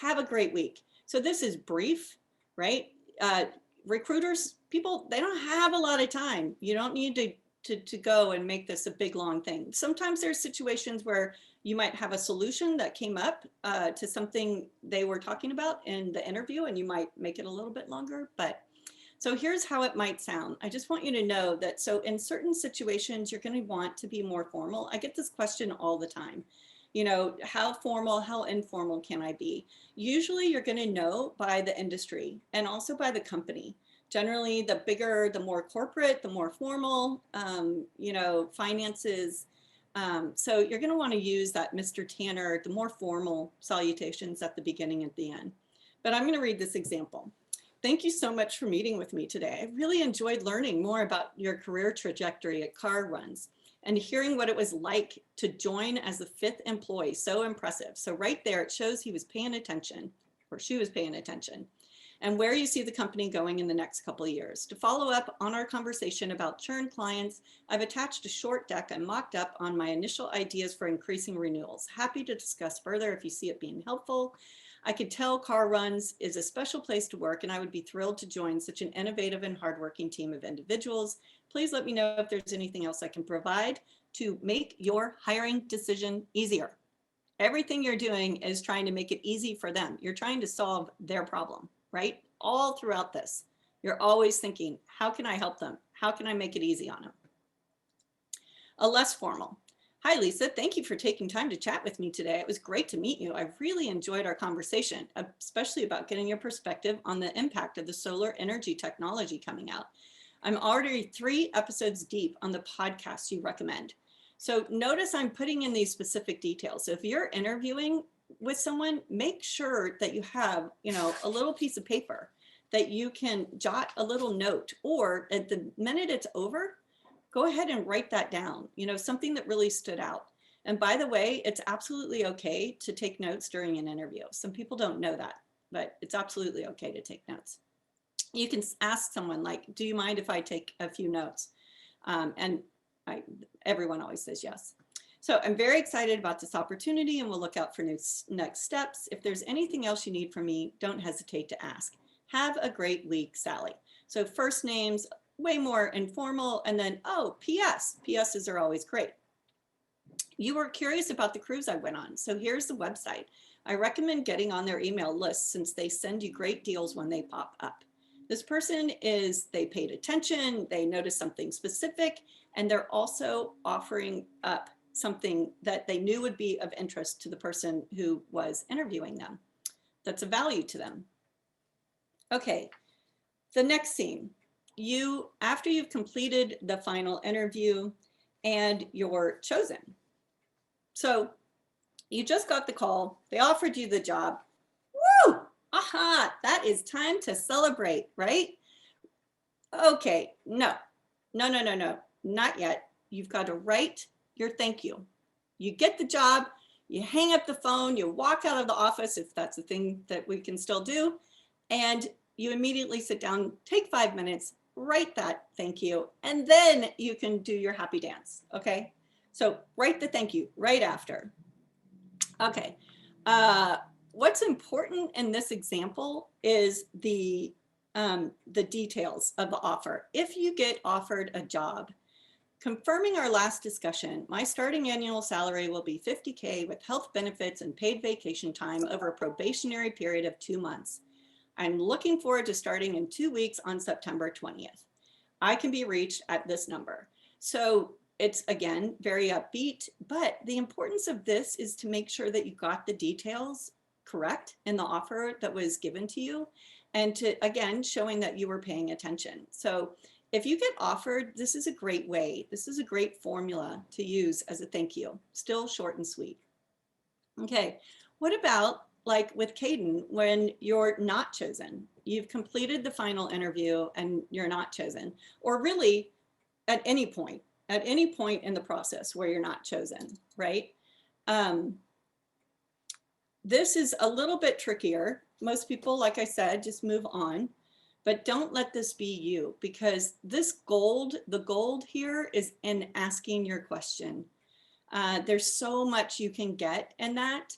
Have a great week. So this is brief, right? Recruiters, people, they don't have a lot of time. You don't need to go and make this a big long thing. Sometimes there's situations where you might have a solution that came up to something they were talking about in the interview, and you might make it a little bit longer. But so here's how it might sound. I just want you to know that, so in certain situations, you're going to want to be more formal. I get this question all the time. You know, how formal, how informal can I be? Usually you're going to know by the industry and also by the company. Generally, the bigger, the more corporate, the more formal, you know, finances. So you're going to want to use that Mr. Tanner, the more formal salutations at the beginning and at the end. But I'm going to read this example. Thank you so much for meeting with me today. I really enjoyed learning more about your career trajectory at Car Runs and hearing what it was like to join as the 5th employee. So impressive. So right there, it shows he was paying attention, or she was paying attention, and where you see the company going in the next couple of years. To follow up on our conversation about churn clients, I've attached a short deck I mocked up on my initial ideas for increasing renewals. Happy to discuss further if you see it being helpful. I could tell Car Runs is a special place to work, and I would be thrilled to join such an innovative and hardworking team of individuals. Please let me know if there's anything else I can provide to make your hiring decision easier. Everything you're doing is trying to make it easy for them. You're trying to solve their problem, right? All throughout this, you're always thinking, how can I help them? How can I make it easy on them? A less formal. Hi, Lisa. Thank you for taking time to chat with me today. It was great to meet you. I really enjoyed our conversation, especially about getting your perspective on the impact of the solar energy technology coming out. I'm already 3 episodes deep on the podcast you recommend. So notice I'm putting in these specific details. So if you're interviewing with someone, make sure that you have, you know, a little piece of paper that you can jot a little note, or at the minute it's over, go ahead and write that down, you know, something that really stood out. And by the way, it's absolutely okay to take notes during an interview. Some people don't know that, but it's absolutely okay to take notes. You can ask someone like, do you mind if I take a few notes? Everyone always says yes. So I'm very excited about this opportunity, and we'll look out for next steps. If there's anything else you need from me, don't hesitate to ask. Have a great week, Sally. So first names, way more informal, and then, oh, PS. PSs are always great. You were curious about the cruise I went on, so here's the website. I recommend getting on their email list since they send you great deals when they pop up. This person they paid attention, they noticed something specific, and they're also offering up something that they knew would be of interest to the person who was interviewing them. That's a value to them. Okay, the next scene. After you've completed the final interview and you're chosen. So you just got the call, they offered you the job. Woo! Aha, that is time to celebrate, right? Okay, no, not yet. You've got to write your thank you. You get the job, you hang up the phone, you walk out of the office, if that's a thing that we can still do, and you immediately sit down, take 5 minutes, write that thank you, and then you can do your happy dance, okay? So write the thank you right after. Okay, what's important in this example is the details of the offer. If you get offered a job, confirming our last discussion, my starting annual salary will be $50K with health benefits and paid vacation time over a probationary period of 2 months. I'm looking forward to starting in 2 weeks on September 20th. I can be reached at this number. So it's, again, very upbeat, but the importance of this is to make sure that you got the details correct in the offer that was given to you, and to, again, showing that you were paying attention. So if you get offered, this is a great way. This is a great formula to use as a thank you. Still short and sweet. Okay, what about like with Caden, when you're not chosen? You've completed the final interview and you're not chosen, or really at any point in the process where you're not chosen, right? This is a little bit trickier. Most people, like I said, just move on, but don't let this be you, because the gold here is in asking your question. There's so much you can get in that.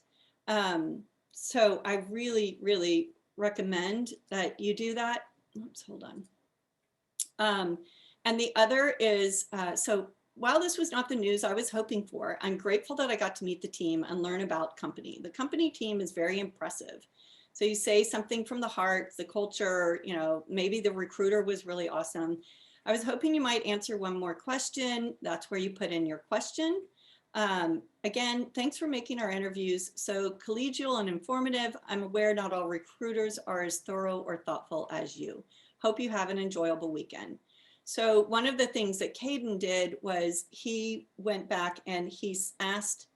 So I really, really recommend that you do that. Oops, hold on. And the other is, so while this was not the news I was hoping for, I'm grateful that I got to meet the team and learn about company. The company team is very impressive. So you say something from the heart, the culture, you know, maybe the recruiter was really awesome. I was hoping you might answer one more question. That's where you put in your question. Again, thanks for making our interviews so collegial and informative. I'm aware not all recruiters are as thorough or thoughtful as you. Hope you have an enjoyable weekend. So one of the things that Caden did was he went back and he asked,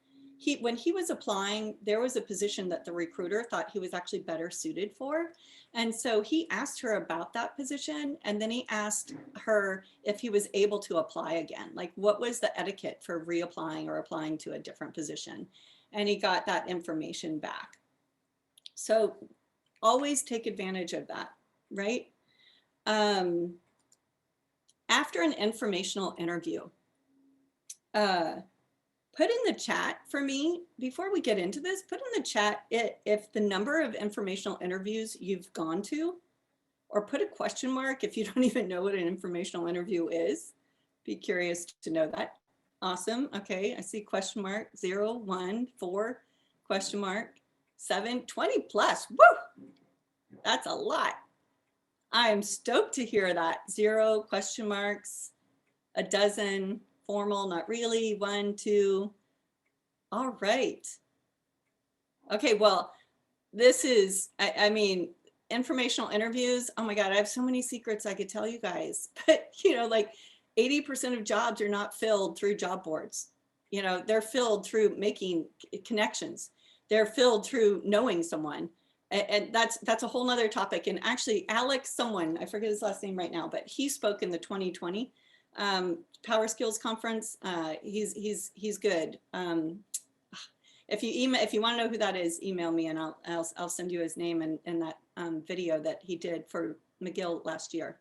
when he was applying, there was a position that the recruiter thought he was actually better suited for. And so he asked her about that position. And then he asked her if he was able to apply again, like what was the etiquette for reapplying or applying to a different position. And he got that information back. So always take advantage of that, right? After an informational interview, put in the chat for me, before we get into this, put in the chat if the number of informational interviews you've gone to, or put a question mark if you don't even know what an informational interview is. Be curious to know that. Awesome. Okay, I see question mark, 0, 1, 4, question mark, 7, 20 plus. Woo! That's a lot. I am stoked to hear that. 0, question marks, a dozen, formal, not really, 1, 2. All right. Okay, well, this is, I mean, informational interviews. Oh my God, I have so many secrets I could tell you guys. But, you know, like 80% of jobs are not filled through job boards. You know, they're filled through making connections. They're filled through knowing someone. And that's a whole nother topic. And actually, Alex, someone, I forget his last name right now, but he spoke in the 2020 PowerSkills conference. He's good. If you want to know who that is, email me and I'll send you his name and that video that he did for McGill last year.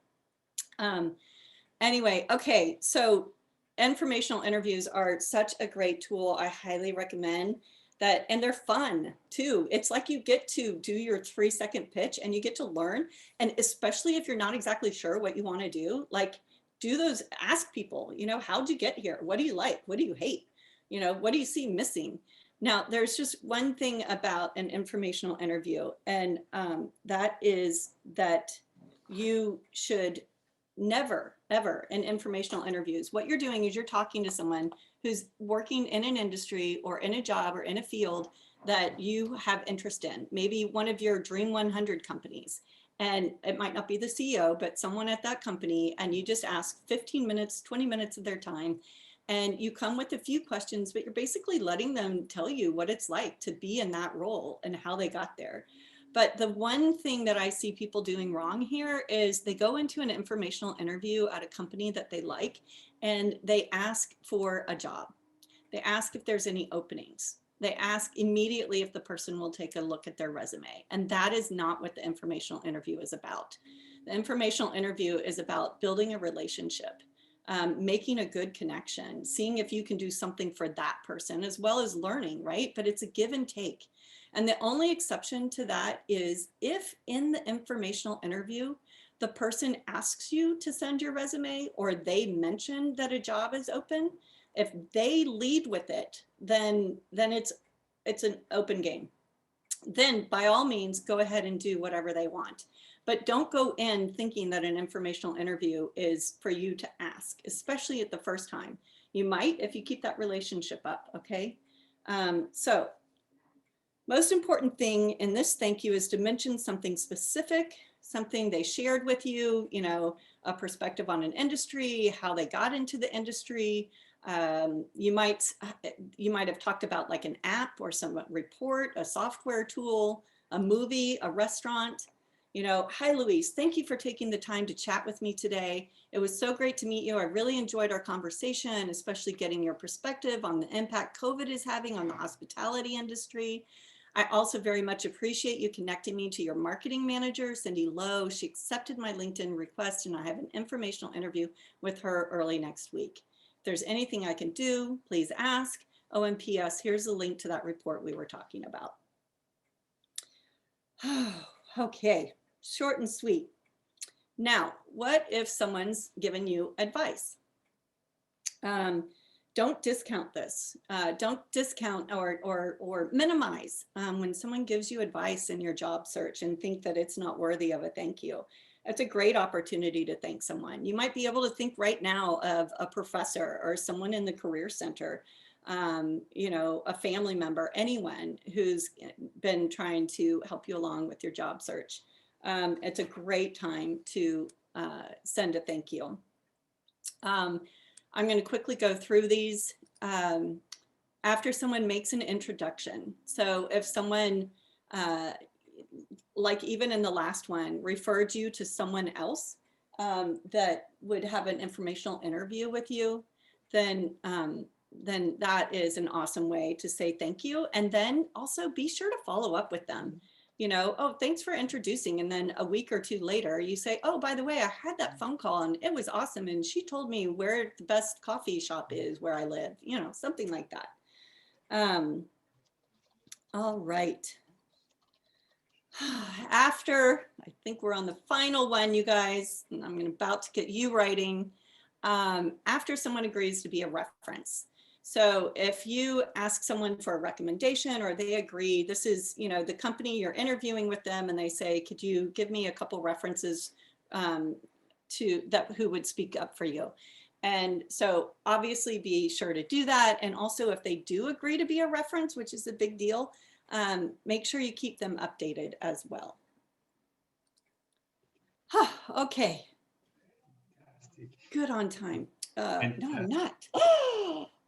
Anyway, okay, so informational interviews are such a great tool. I highly recommend that, and they're fun too. It's like you get to do your 3-second pitch and you get to learn. And especially if you're not exactly sure what you want to do, like do those, ask people, you know, how'd you get here? What do you like? What do you hate? You know, what do you see missing? Now, there's just one thing about an informational interview, and that is that you should never, ever in informational interviews, what you're doing is you're talking to someone who's working in an industry or in a job or in a field that you have interest in, maybe one of your Dream 100 companies. And it might not be the CEO, but someone at that company, and you just ask 15 minutes, 20 minutes of their time. And you come with a few questions, but you're basically letting them tell you what it's like to be in that role and how they got there. But the one thing that I see people doing wrong here is they go into an informational interview at a company that they like, and they ask for a job. They ask if there's any openings. They ask immediately if the person will take a look at their resume. And that is not what the informational interview is about. The informational interview is about building a relationship. Making a good connection, seeing if you can do something for that person, as well as learning, right? But it's a give and take. And the only exception to that is if in the informational interview, the person asks you to send your resume or they mention that a job is open, if they lead with it, then it's an open game. Then by all means, go ahead and do whatever they want. But don't go in thinking that an informational interview is for you to ask, especially at the first time. You might if you keep that relationship up, okay? So most important thing in this thank you is to mention something specific something they shared with you, you know, a perspective on an industry, how they got into the industry. You might have talked about like an app or some report, a software tool, a movie, a restaurant. You know, hi, Louise, thank you for taking the time to chat with me today. It was so great to meet you. I really enjoyed our conversation, especially getting your perspective on the impact COVID is having on the hospitality industry. I also very much appreciate you connecting me to your marketing manager, Cindy Lowe. She accepted my LinkedIn request and I have an informational interview with her early next week. If there's anything I can do, please ask. Oh, and PS, here's the link to that report we were talking about. Okay, short and sweet. Now, what if someone's given you advice? Don't discount this. Don't discount or minimize when someone gives you advice in your job search and think that it's not worthy of a thank you. It's a great opportunity to thank someone. You might be able to think right now of a professor or someone in the career center, you know, a family member, anyone who's been trying to help you along with your job search. It's a great time to send a thank you. I'm going to quickly go through these after someone makes an introduction. So if someone, like even in the last one, referred you to someone else that would have an informational interview with you, then that is an awesome way to say thank you. And then also be sure to follow up with them. You know, oh, thanks for introducing. And then a week or two later, you say, oh, by the way, I had that phone call and it was awesome. And she told me where the best coffee shop is where I live, you know, something like that. All right. After, I think we're on the final one, you guys, and I'm about to get you writing. After someone agrees to be a reference. So if you ask someone for a recommendation or they agree, this is, you know, the company you're interviewing with them and they say, could you give me a couple references to that who would speak up for you? And so obviously be sure to do that. And also if they do agree to be a reference, which is a big deal, make sure you keep them updated as well. Okay. Good on time. No, I'm not.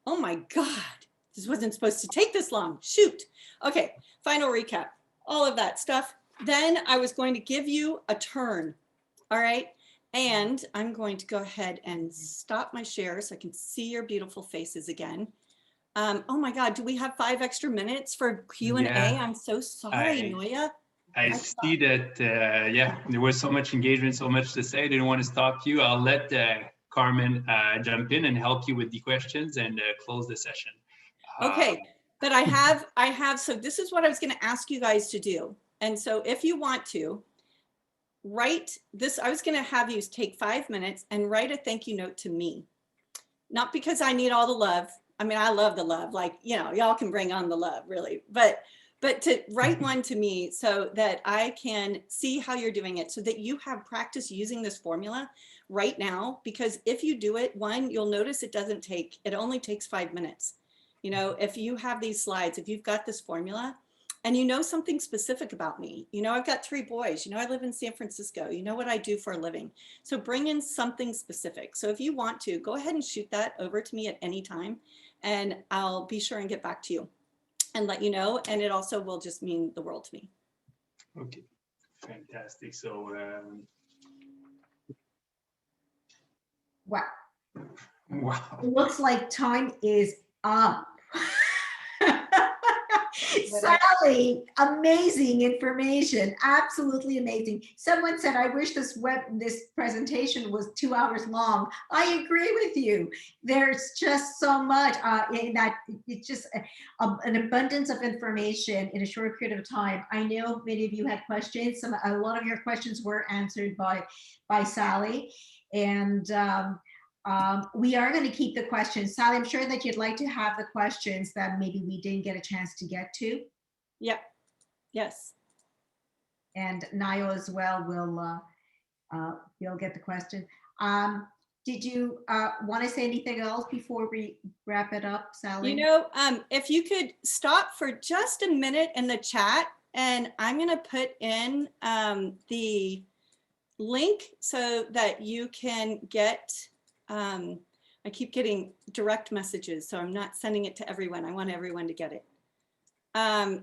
Oh my God, this wasn't supposed to take this long. Shoot. Okay, final recap, all of that stuff. Then I was going to give you a turn. All right. And I'm going to go ahead and stop my share so I can see your beautiful faces again. Oh my God, do we have 5 extra minutes for Q&A? Yeah. I'm so sorry, Noya. I see that, yeah, there was so much engagement, so much to say. I didn't want to stop you. I'll let Carmen jump in and help you with the questions and close the session. Okay, but I have, so this is what I was going to ask you guys to do. And so if you want to write this, I was going to have you take 5 minutes and write a thank you note to me. Not because I need all the love. I mean, I love the love, like, you know, y'all can bring on the love really, but to write one to me so that I can see how you're doing it, so that you have practice using this formula right now. Because if you do it, one, you'll notice it only takes 5 minutes. You know, if you have these slides, if you've got this formula and you know something specific about me, you know, I've got 3 boys, you know, I live in San Francisco, you know what I do for a living. So bring in something specific. So if you want to, go ahead and shoot that over to me at any time and I'll be sure and get back to you and let you know. And it also will just mean the world to me. Okay, fantastic. So, wow. Wow. It looks like time is up. Sally, amazing information, absolutely amazing. Someone said, I wish this presentation was 2 hours long. I agree with you. There's just so much in that. It's just an abundance of information in a short period of time. I know many of you had questions. A lot of your questions were answered by Sally. And we are going to keep the questions. Sally, I'm sure that you'd like to have the questions that maybe we didn't get a chance to get to. Yeah. Yes. And Nayo as well will you'll get the question. Did you want to say anything else before we wrap it up, Sally? You know, if you could stop for just a minute in the chat, and I'm going to put in link so that you can get, I keep getting direct messages, so I'm not sending it to everyone. I want everyone to get it.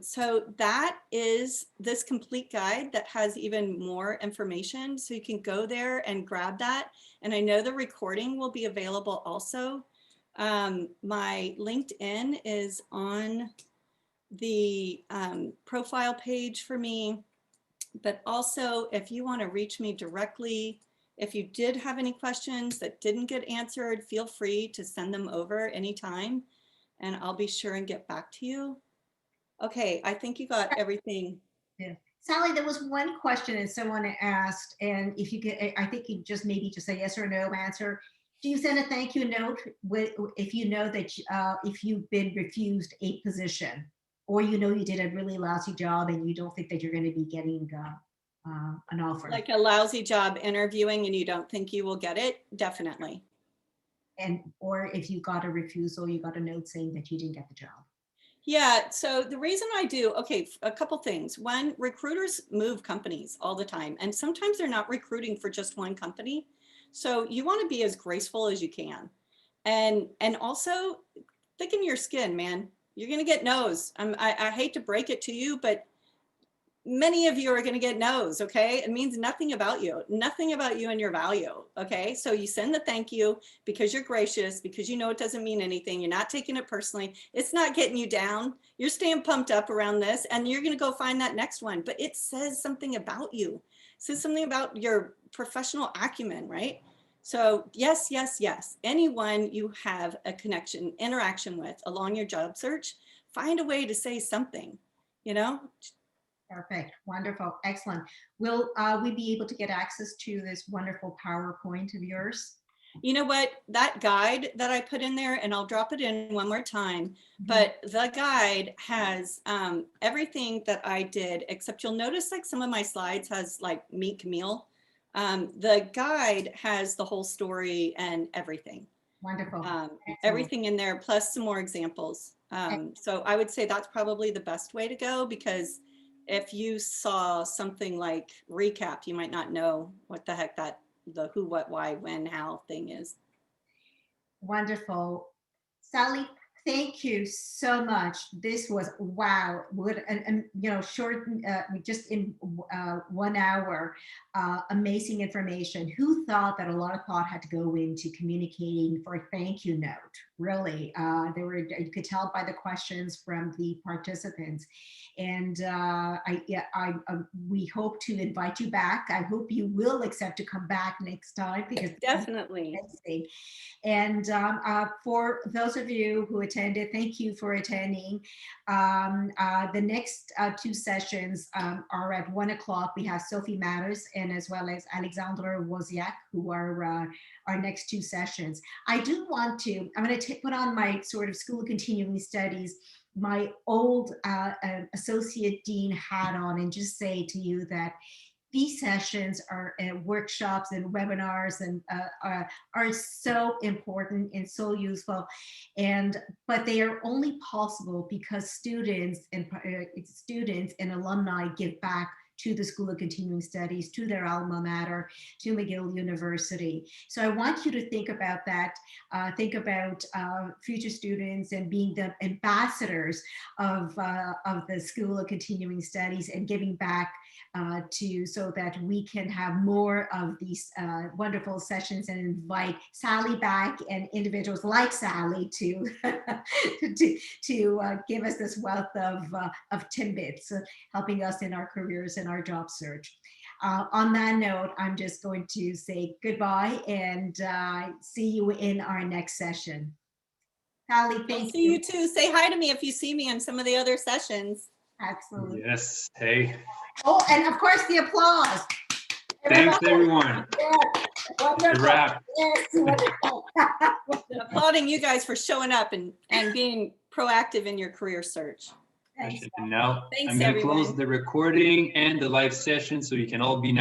So that is this complete guide that has even more information. So you can go there and grab that. And I know the recording will be available also. My LinkedIn is on the profile page for me, but also if you want to reach me directly, if you did have any questions that didn't get answered, feel free to send them over anytime and I'll be sure and get back to you. Okay, I think you got everything. Yeah. Sally, there was one question that someone asked, and if you could, I think you just maybe just a yes or no answer. Do you send a thank you note if you know that if you've been refused a position, or you know you did a really lousy job and you don't think that you're going to be getting an offer? Like a lousy job interviewing and you don't think you will get it? Definitely. And or if you got a refusal, you got a note saying that you didn't get the job. Yeah, so the reason I do, okay, a couple things. One, recruiters move companies all the time, and sometimes they're not recruiting for just one company. So you want to be as graceful as you can. And also thicken your skin, man. You're going to get no's. I hate to break it to you, but many of you are going to get no's. Okay. It means nothing about you and your value. Okay. So you send the thank you because you're gracious, because you know it doesn't mean anything. You're not taking it personally. It's not getting you down. You're staying pumped up around this and you're going to go find that next one. But it says something about you. It says something about your professional acumen, right? So yes, yes, yes. Anyone you have a connection, interaction with along your job search, find a way to say something, you know? Perfect. Wonderful. Excellent. Will we be able to get access to this wonderful PowerPoint of yours? You know what, that guide that I put in there, and I'll drop it in one more time, but the guide has everything that I did, except you'll notice like some of my slides has like Meek Meal. The guide has the whole story and everything. Wonderful. Everything in there, plus some more examples. So I would say that's probably the best way to go, because if you saw something like recap, you might not know what the heck that the who, what, why, when, how thing is. Wonderful. Sally, thank you so much. This was wow. And you know, short, just in 1 hour, amazing information. Who thought that a lot of thought had to go into communicating for a thank you note? Really, you could tell by the questions from the participants. And we hope to invite you back. I hope you will accept to come back next time, because Definitely. And for those of you who attended, thank you for attending. The next 2 sessions are at 1 o'clock. We have Sophie Matters and as well as Alexandra Wozniak, who are our next 2 sessions. I do want to, I'm going to put on my sort of School of Continuing Studies, my old associate dean hat on, and just say to you that these sessions are workshops and webinars and are so important and so useful, but they are only possible because students and alumni give back to the School of Continuing Studies, to their alma mater, to McGill University. So I want you to think about that. Think about future students and being the ambassadors of the School of Continuing Studies and giving back so that we can have more of these wonderful sessions and invite Sally back and individuals like Sally to give us this wealth of tidbits, helping us in our careers and our job search. On that note, I'm just going to say goodbye and see you in our next session. Sally, thank you. See you too. Say hi to me if you see me in some of the other sessions. Absolutely. Yes. Hey. Oh, and of course the applause. Thanks, everyone. Yes. Wonderful. Wrap. Yes, wonderful. Applauding you guys for showing up and being proactive in your career search. Thanks. Now Thanks, I'm going to everyone. close the recording and the live session so you can all be now.